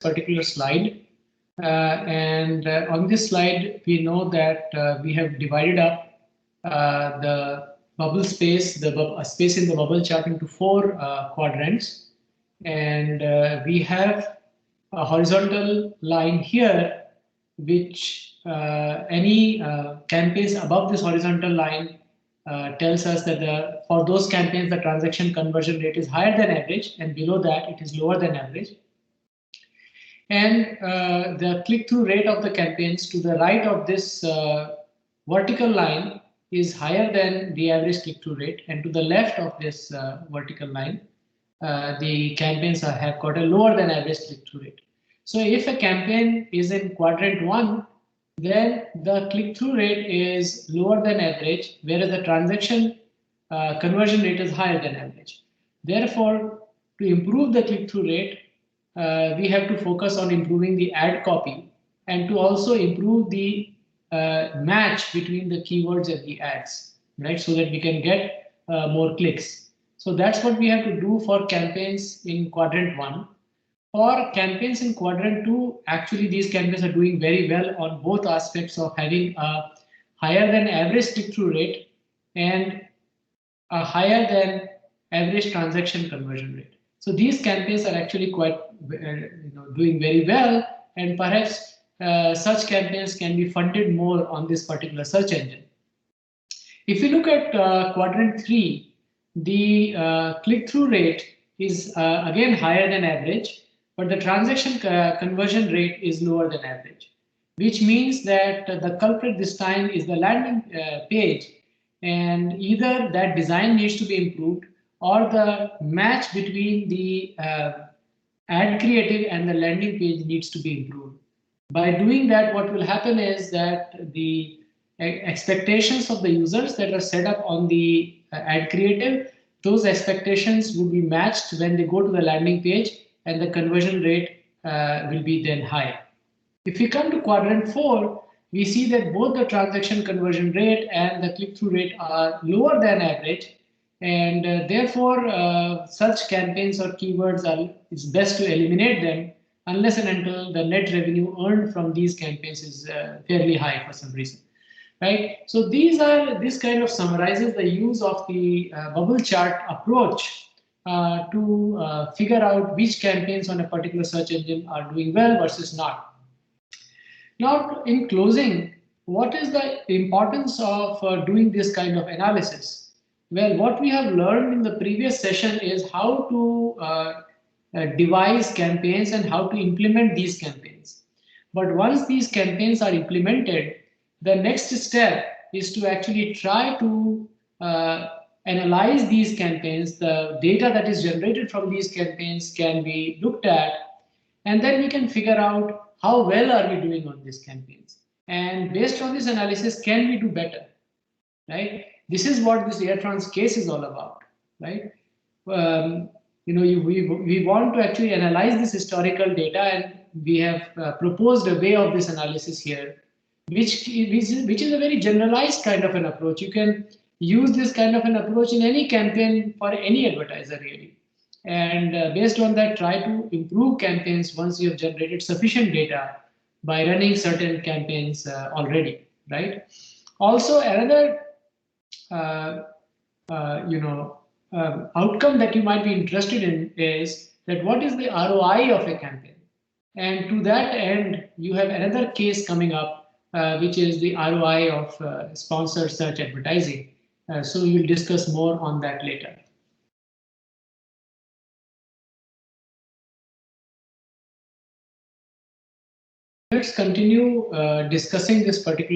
particular slide. On this slide, we know that we have divided up the bubble space, the space in the bubble chart into 4 quadrants. And we have a horizontal line here, which any campaigns above this horizontal line tells us that for those campaigns, the transaction conversion rate is higher than average, and below that, it is lower than average. And the click-through rate of the campaigns to the right of this vertical line is higher than the average click-through rate, and to the left of this vertical line, the campaigns have got a lower than average click-through rate. So if a campaign is in quadrant 1, then the click-through rate is lower than average, whereas the transaction conversion rate is higher than average. Therefore, to improve the click-through rate, we have to focus on improving the ad copy and to also improve the match between the keywords and the ads, right? So that we can get more clicks. So that's what we have to do for campaigns in quadrant 1. For campaigns in quadrant 2, actually these campaigns are doing very well on both aspects of having a higher than average click-through rate and a higher than average transaction conversion rate. So these campaigns are actually quite doing very well, and perhaps such campaigns can be funded more on this particular search engine. If you look at quadrant 3, the click-through rate is again higher than average, but the transaction conversion rate is lower than average, which means that the culprit this time is the landing page, and either that design needs to be improved or the match between the ad creative and the landing page needs to be improved. By doing that, what will happen is that the expectations of the users that are set up on the ad creative, those expectations will be matched when they go to the landing page, and the conversion rate will be then high. If we come to quadrant 4, we see that both the transaction conversion rate and the click-through rate are lower than average, and therefore such campaigns or keywords it's best to eliminate them unless and until the net revenue earned from these campaigns is fairly high for some reason, right? So this kind of summarizes the use of the bubble chart approach to figure out which campaigns on a particular search engine are doing well versus not. Now, in closing, what is the importance of doing this kind of analysis? Well, what we have learned in the previous session is how to devise campaigns and how to implement these campaigns. But once these campaigns are implemented, the next step is to actually try to analyze these campaigns. The data that is generated from these campaigns can be looked at, and then we can figure out how well are we doing on these campaigns. And based on this analysis, can we do better, right? This is what this Airtrans case is all about, right? We want to actually analyze this historical data, and we have proposed a way of this analysis here, which is a very generalized kind of an approach. You can use this kind of an approach in any campaign for any advertiser, really. And based on that, try to improve campaigns once you have generated sufficient data by running certain campaigns already, right? Also, another outcome that you might be interested in is that what is the ROI of a campaign? And to that end, you have another case coming up, which is the ROI of sponsored search advertising. So we'll discuss more on that later. Let's continue discussing this particular